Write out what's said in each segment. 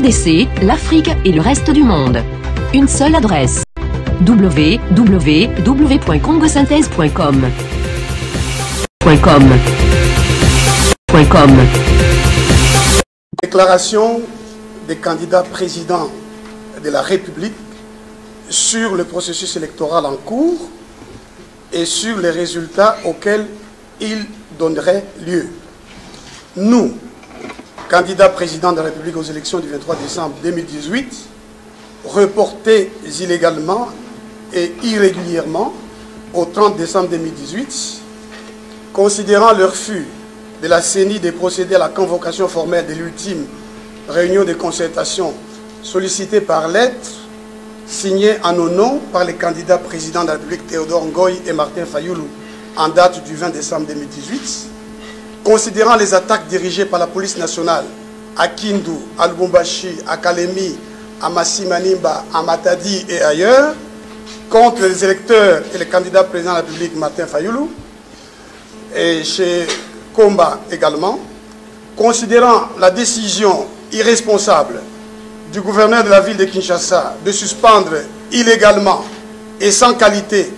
RDC, l'Afrique et le reste du monde. Une seule adresse. www.congosynthèse.com. Déclaration des candidats présidents de la République sur le processus électoral en cours et sur les résultats auxquels il donnerait lieu. Nous, candidats présidents de la République aux élections du 23 décembre 2018, reportés illégalement et irrégulièrement au 30 décembre 2018, considérant le refus de la CENI de procéder à la convocation formelle de l'ultime réunion de concertation sollicitée par lettre, signée en nos noms par les candidats présidents de la République Théodore Ngoï et Martin Fayulu en date du 20 décembre 2018, considérant les attaques dirigées par la police nationale à Kindu, à Lubumbashi, à Kalemi, à Massimanimba, à Matadi et ailleurs, contre les électeurs et les candidats présidents de la République Martin Fayulu, et chez Komba également, considérant la décision irresponsable du gouverneur de la ville de Kinshasa de suspendre illégalement et sans qualité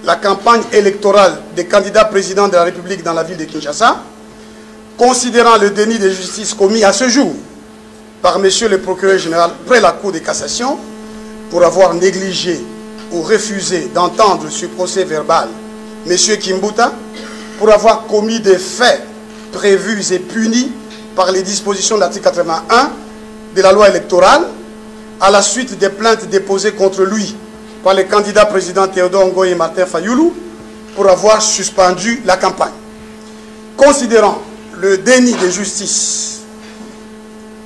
la campagne électorale des candidats présidents de la République dans la ville de Kinshasa, considérant le déni de justice commis à ce jour par monsieur le procureur général près la Cour de cassation pour avoir négligé ou refusé d'entendre sur procès verbal monsieur Kimbuta, pour avoir commis des faits prévus et punis par les dispositions de l'article 81 de la loi électorale à la suite des plaintes déposées contre lui par les candidats présidents Théodore Ngoï et Martin Fayulu pour avoir suspendu la campagne. Considérant le déni de justice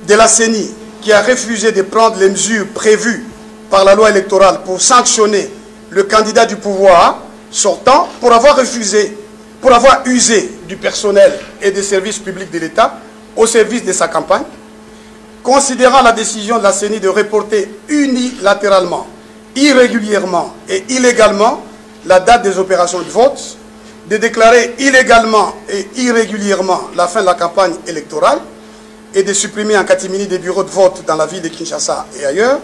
de la CENI qui a refusé de prendre les mesures prévues par la loi électorale pour sanctionner le candidat du pouvoir sortant pour avoir refusé, pour avoir usé du personnel et des services publics de l'État au service de sa campagne, considérant la décision de la CENI de reporter unilatéralement, irrégulièrement et illégalement la date des opérations de vote, de déclarer illégalement et irrégulièrement la fin de la campagne électorale et de supprimer en catimini des bureaux de vote dans la ville de Kinshasa et ailleurs,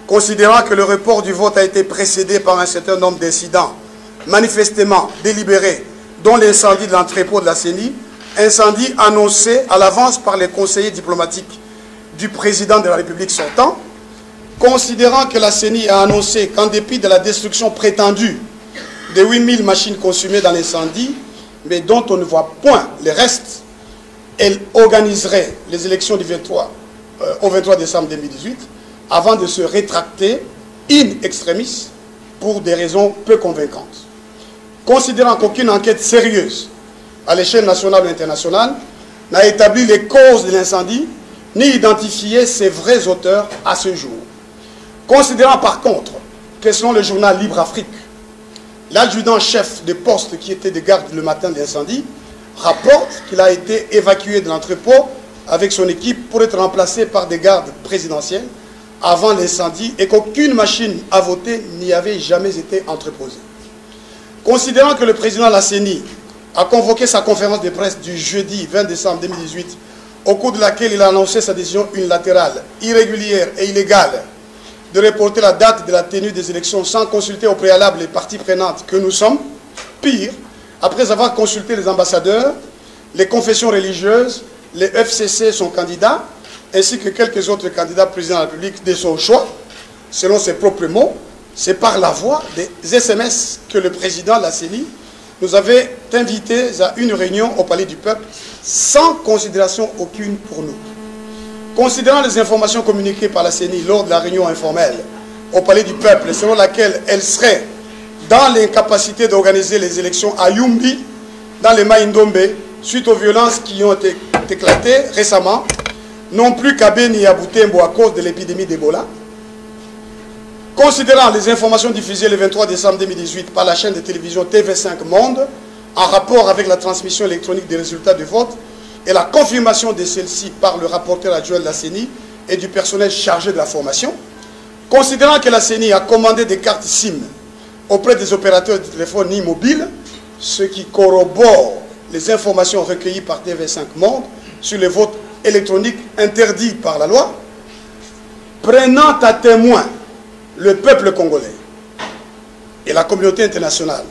considérant que le report du vote a été précédé par un certain nombre d'incidents manifestement délibérés, dont l'incendie de l'entrepôt de la CENI, incendie annoncé à l'avance par les conseillers diplomatiques du président de la République sortant, considérant que la CENI a annoncé qu'en dépit de la destruction prétendue de 8000 machines consumées dans l'incendie, mais dont on ne voit point les restes, elle organiserait les élections du 23, au 23 décembre 2018, avant de se rétracter in extremis pour des raisons peu convaincantes. Considérant qu'aucune enquête sérieuse à l'échelle nationale ou internationale n'a établi les causes de l'incendie, ni identifié ses vrais auteurs à ce jour. Considérant par contre que selon le journal Libre Afrique, l'adjudant-chef de poste qui était de garde le matin de l'incendie rapporte qu'il a été évacué de l'entrepôt avec son équipe pour être remplacé par des gardes présidentiels avant l'incendie et qu'aucune machine à voter n'y avait jamais été entreposée. Considérant que le président de la CENI a convoqué sa conférence de presse du jeudi 20 décembre 2018, au cours de laquelle il a annoncé sa décision unilatérale, irrégulière et illégale de reporter la date de la tenue des élections sans consulter au préalable les parties prenantes que nous sommes, pire, après avoir consulté les ambassadeurs, les confessions religieuses, les FCC, son candidat, ainsi que quelques autres candidats présidents de la République de son choix, selon ses propres mots, c'est par la voie des SMS que le président de la CENI nous avait invités à une réunion au Palais du Peuple sans considération aucune pour nous. Considérant les informations communiquées par la CENI lors de la réunion informelle au Palais du Peuple, selon laquelle elle serait dans l'incapacité d'organiser les élections à Yumbi, dans les Maïndombe, suite aux violences qui ont éclaté récemment, non plus qu'à Beni et à Butembo à cause de l'épidémie d'Ebola. Considérant les informations diffusées le 23 décembre 2018 par la chaîne de télévision TV5 Monde, en rapport avec la transmission électronique des résultats du vote et la confirmation de celle-ci par le rapporteur adjoint de la CENI et du personnel chargé de la formation, considérant que la CENI a commandé des cartes SIM auprès des opérateurs de téléphonie mobile, ce qui corrobore les informations recueillies par TV5 Monde sur les votes électroniques interdits par la loi, prenant à témoin le peuple congolais et la communauté internationale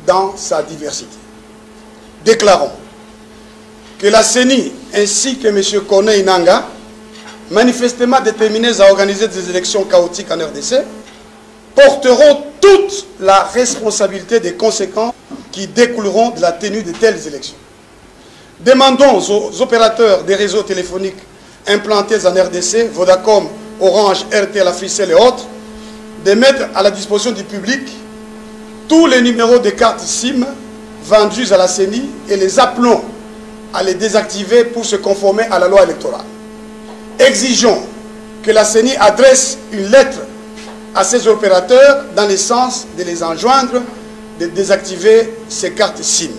dans sa diversité. Déclarons que la CENI ainsi que M. Corneille Nangaa, manifestement déterminés à organiser des élections chaotiques en RDC, porteront toute la responsabilité des conséquences qui découleront de la tenue de telles élections. Demandons aux opérateurs des réseaux téléphoniques implantés en RDC, Vodacom, Orange, RTL, Africell et autres, de mettre à la disposition du public tous les numéros de cartes SIM vendus à la CENI et les appelons à les désactiver pour se conformer à la loi électorale. Exigeons que la CENI adresse une lettre à ces opérateurs dans le sens de les enjoindre de désactiver ces cartes SIM.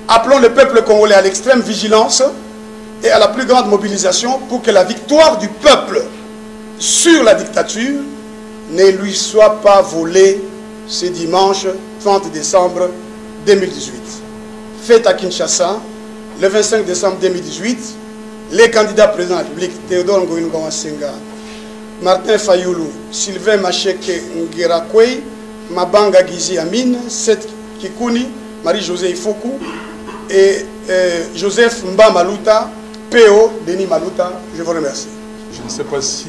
Appelons le peuple congolais à l'extrême vigilance et à la plus grande mobilisation pour que la victoire du peuple sur la dictature ne lui soit pas volée ce dimanche 30 décembre 2018. Fête à Kinshasa, le 25 décembre 2018, les candidats présidents de la République, Théodore Ngoï Senga, Martin Fayoulou, Sylvain Macheke Ngirakwei, Mabanga Gizi Amine, Seth Kikouni, Marie-Josée Ifoku et Joseph Mba Maluta, PO Denis Maluta. Je vous remercie. Je ne sais pas si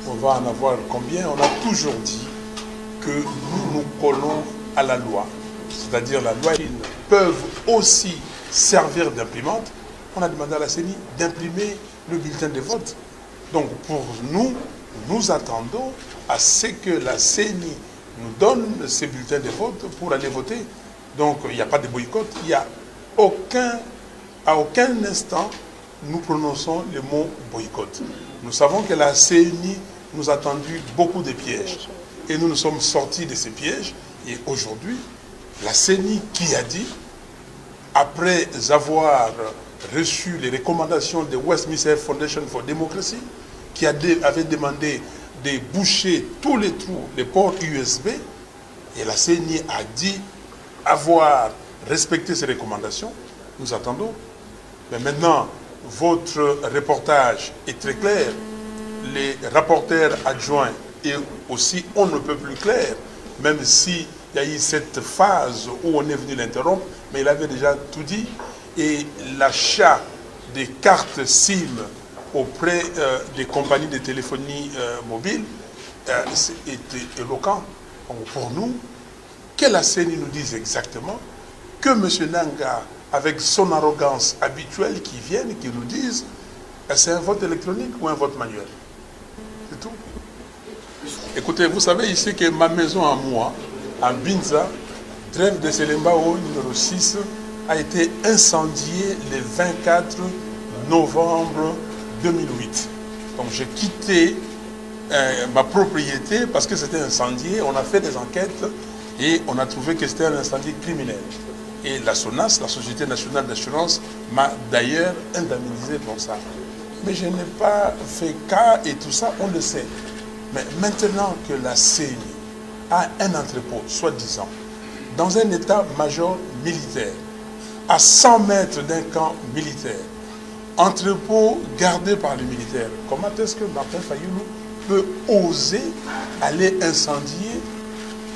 on va en avoir combien. On a toujours dit que nous nous collons à la loi. C'est-à-dire la loi, ils peuvent aussi servir d'imprimante. On a demandé à la CENI d'imprimer le bulletin de vote. Donc pour nous, nous attendons à ce que la CENI nous donne ces bulletins de vote pour aller voter. Donc il n'y a pas de boycott, il n'y a à aucun instant nous prononçons le mot boycott. Nous savons que la CENI nous a tendu beaucoup de pièges et nous nous sommes sortis de ces pièges. Et aujourd'hui, la CENI qui a dit, après avoir reçu les recommandations de Westminster Foundation for Democracy, qui avait demandé de boucher tous les trous des ports USB, et la CENI a dit avoir respecté ces recommandations, nous attendons. Mais maintenant, votre reportage est très clair. Les rapporteurs adjoints et aussi on ne peut plus clair, même s'il y a eu cette phase où on est venu l'interrompre, mais il avait déjà tout dit. Et l'achat des cartes SIM auprès des compagnies de téléphonie mobile était éloquent. Donc pour nous, que la CENI nous dise exactement, que M. Nangaa, avec son arrogance habituelle, qui vienne, qui nous dise, c'est un vote électronique ou un vote manuel. C'est tout. Écoutez, vous savez ici que ma maison à moi, à Binza, Drève de Selembao, numéro 6, a été incendiée le 24 novembre 2008. Donc j'ai quitté ma propriété parce que c'était incendié. On a fait des enquêtes et on a trouvé que c'était un incendie criminel. Et la SONAS, la Société Nationale d'Assurance, m'a d'ailleurs indemnisé pour ça. Mais je n'ai pas fait cas et tout ça, on le sait. Mais maintenant que la CENI a un entrepôt, soi-disant, dans un état-major militaire, à 100 mètres d'un camp militaire, entrepôt gardé par les militaires, comment est-ce que Martin Fayoulou peut oser aller incendier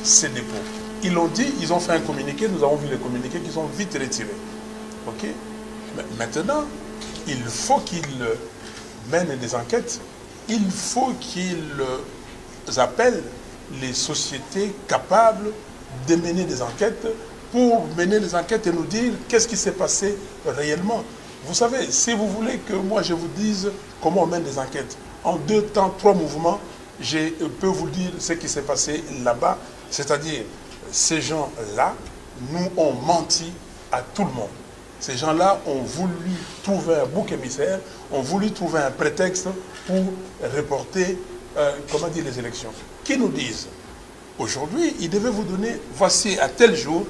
ces dépôts? Ils l'ont dit, ils ont fait un communiqué, nous avons vu les communiqués qu'ils ont vite retirés. Ok? Mais maintenant, il faut qu'ils mènent des enquêtes, il faut qu'ils appellent les sociétés capables de mener des enquêtes pour mener des enquêtes et nous dire qu'est-ce qui s'est passé réellement. Vous savez, si vous voulez que moi je vous dise comment on mène des enquêtes, en 2 temps, 3 mouvements, je peux vous dire ce qui s'est passé là-bas. C'est-à-dire, ces gens-là nous ont menti à tout le monde. Ces gens-là ont voulu trouver un bouc émissaire, ont voulu trouver un prétexte pour reporter, les élections. Qui nous disent, aujourd'hui, ils devaient vous donner, voici à tel jour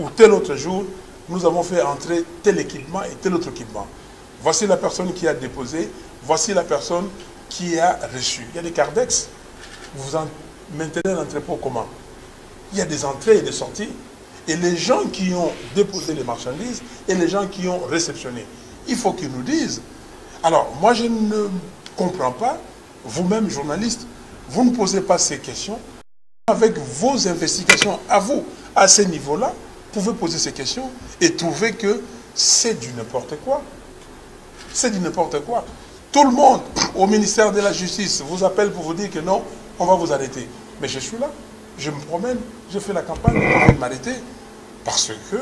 ou tel autre jour, nous avons fait entrer tel équipement et tel autre équipement. Voici la personne qui a déposé, voici la personne qui a reçu. Il y a des cardex, vous en maintenez l'entrepôt comment? Il y a des entrées et des sorties. Et les gens qui ont déposé les marchandises et les gens qui ont réceptionné, il faut qu'ils nous disent. Alors, moi, je ne comprends pas vous-même, journaliste, vous ne posez pas ces questions. Avec vos investigations à vous, à ce niveau-là, vous pouvez poser ces questions et trouver que c'est du n'importe quoi. C'est du n'importe quoi. Tout le monde au ministère de la Justice vous appelle pour vous dire que non, on va vous arrêter. Mais je suis là, je me promène, je fais la campagne, on va m'arrêter. Parce que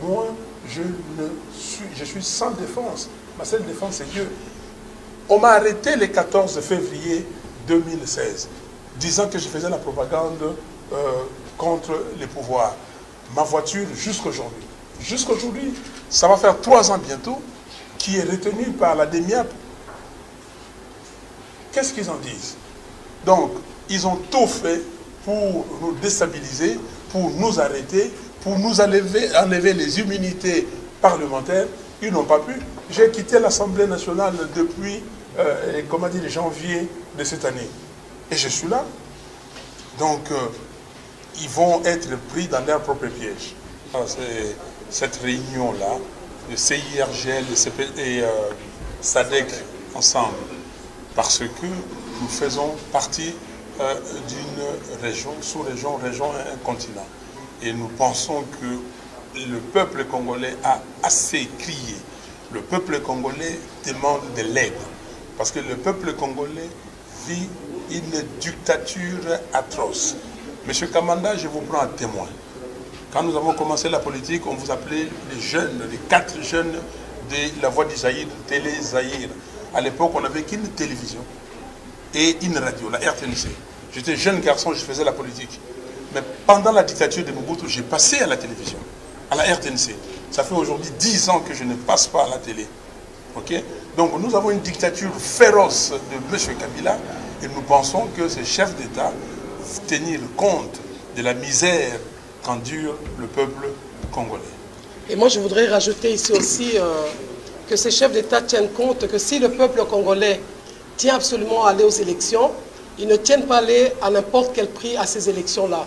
moi, je suis sans défense. Ma seule défense, c'est Dieu. On m'a arrêté le 14 février 2016, disant que je faisais la propagande contre les pouvoirs. Ma voiture, jusqu'aujourd'hui, ça va faire 3 ans bientôt, qui est retenue par la DEMIAP. Qu'est-ce qu'ils en disent? Donc, ils ont tout fait pour nous déstabiliser, pour nous arrêter, pour nous enlever les immunités parlementaires. Ils n'ont pas pu. J'ai quitté l'Assemblée nationale depuis, janvier de cette année. Et je suis là. Donc, ils vont être pris dans leur propre piège. Cette réunion-là, le CIRGL et SADC ensemble, parce que nous faisons partie d'une région, sous-région, région et un continent. Et nous pensons que le peuple congolais a assez crié. Le peuple congolais demande de l'aide. Parce que le peuple congolais vit une dictature atroce. Monsieur Kamanda, je vous prends un témoin. Quand nous avons commencé la politique, on vous appelait les jeunes, les 4 jeunes de la Voix du Zaïre, Télé Zaïre. À l'époque, on n'avait qu'une télévision et une radio, la RTNC. J'étais jeune garçon, je faisais la politique. Mais pendant la dictature de Mobutu, j'ai passé à la télévision, à la RTNC. Ça fait aujourd'hui 10 ans que je ne passe pas à la télé. Okay? Donc nous avons une dictature féroce de M. Kabila et nous pensons que ces chefs d'État vont tenir compte de la misère qu'endure le peuple congolais. Et moi je voudrais rajouter ici aussi que ces chefs d'État tiennent compte que si le peuple congolais tient absolument à aller aux élections, ils ne tiennent pas à aller à n'importe quel prix à ces élections-là.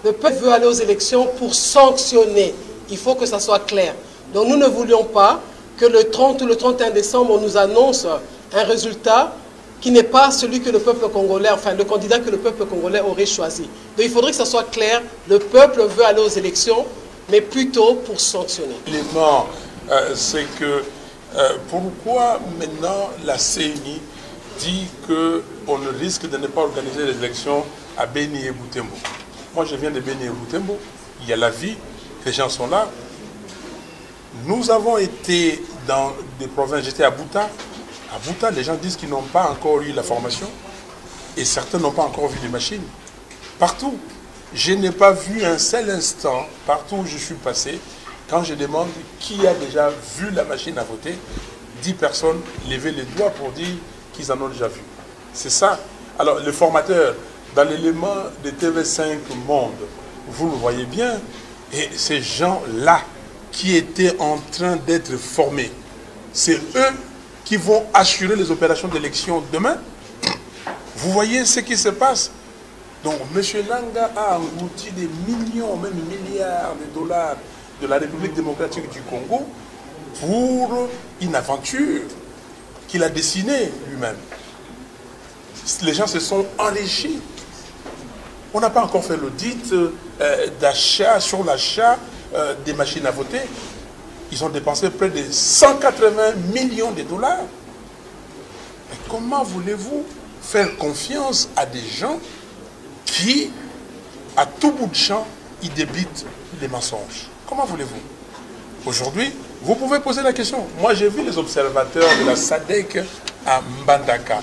Le peuple veut aller aux élections pour sanctionner. Il faut que ça soit clair. Donc nous ne voulions pas que le 30 ou le 31 décembre, on nous annonce un résultat qui n'est pas celui que le peuple congolais, enfin le candidat que le peuple congolais aurait choisi. Donc il faudrait que ça soit clair. Le peuple veut aller aux élections, mais plutôt pour sanctionner. L'élément, c'est que pourquoi maintenant la CENI dit qu'on ne risque de ne pas organiser les élections à Beni et Butembo. Moi, je viens de Beni et Butembo. Il y a la vie, les gens sont là. Nous avons été dans des provinces, j'étais à Bouta. À Bouta, les gens disent qu'ils n'ont pas encore eu la formation et certains n'ont pas encore vu les machines. Partout, je n'ai pas vu un seul instant, partout où je suis passé, quand je demande qui a déjà vu la machine à voter, 10 personnes levaient les doigts pour dire qu'ils en ont déjà vu. C'est ça. Alors, le formateur, dans l'élément de TV5 Monde, vous le voyez bien, et ces gens-là qui étaient en train d'être formés, c'est eux qui vont assurer les opérations d'élection demain. Vous voyez ce qui se passe. Donc, M. Langa a englouti des millions, même milliards de dollars de la République démocratique du Congo pour une aventure qu'il a dessinée lui-même. Les gens se sont enrichis. On n'a pas encore fait l'audit d'achat, sur l'achat des machines à voter. Ils ont dépensé près de 180 millions de dollars. Mais comment voulez-vous faire confiance à des gens qui, à tout bout de champ, ils débitent les mensonges? Comment voulez-vous? Aujourd'hui, vous pouvez poser la question. Moi, j'ai vu les observateurs de la SADC à Mbandaka.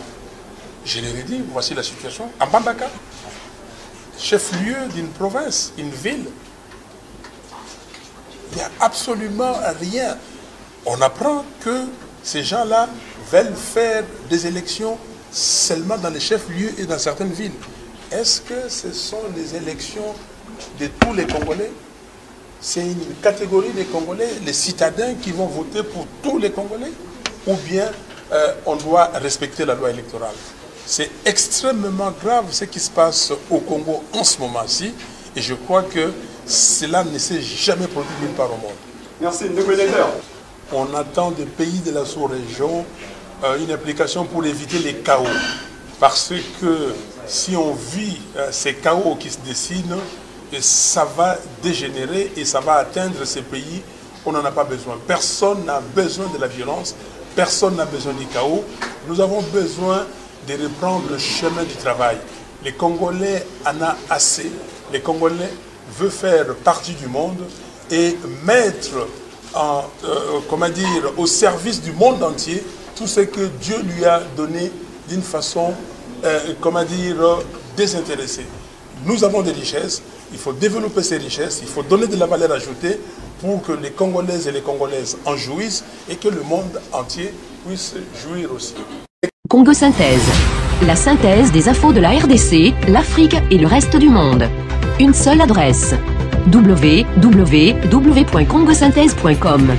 Je leur ai dit, voici la situation. À Mbandaka, chef-lieu d'une province, une ville, il n'y a absolument rien. On apprend que ces gens-là veulent faire des élections seulement dans les chefs-lieux et dans certaines villes. Est-ce que ce sont les élections de tous les Congolais? C'est une catégorie des Congolais, les citadins qui vont voter pour tous les Congolais? Ou bien on doit respecter la loi électorale? C'est extrêmement grave ce qui se passe au Congo en ce moment-ci. Et je crois que cela ne s'est jamais produit nulle part au monde. Merci, négociateur. On attend des pays de la sous-région une implication pour éviter les chaos. Parce que si on vit ces chaos qui se dessinent, et ça va dégénérer et ça va atteindre ces pays, on n'en a pas besoin. Personne n'a besoin de la violence, personne n'a besoin du chaos. Nous avons besoin de reprendre le chemin du travail. Les Congolais en ont assez. Les Congolais veulent faire partie du monde et mettre au service du monde entier tout ce que Dieu lui a donné d'une façon désintéressée. Nous avons des richesses, il faut développer ces richesses, il faut donner de la valeur ajoutée pour que les Congolaises et les Congolaises en jouissent et que le monde entier puisse jouir aussi. Congo Synthèse. La synthèse des infos de la RDC, l'Afrique et le reste du monde. Une seule adresse. www.congosynthèse.com.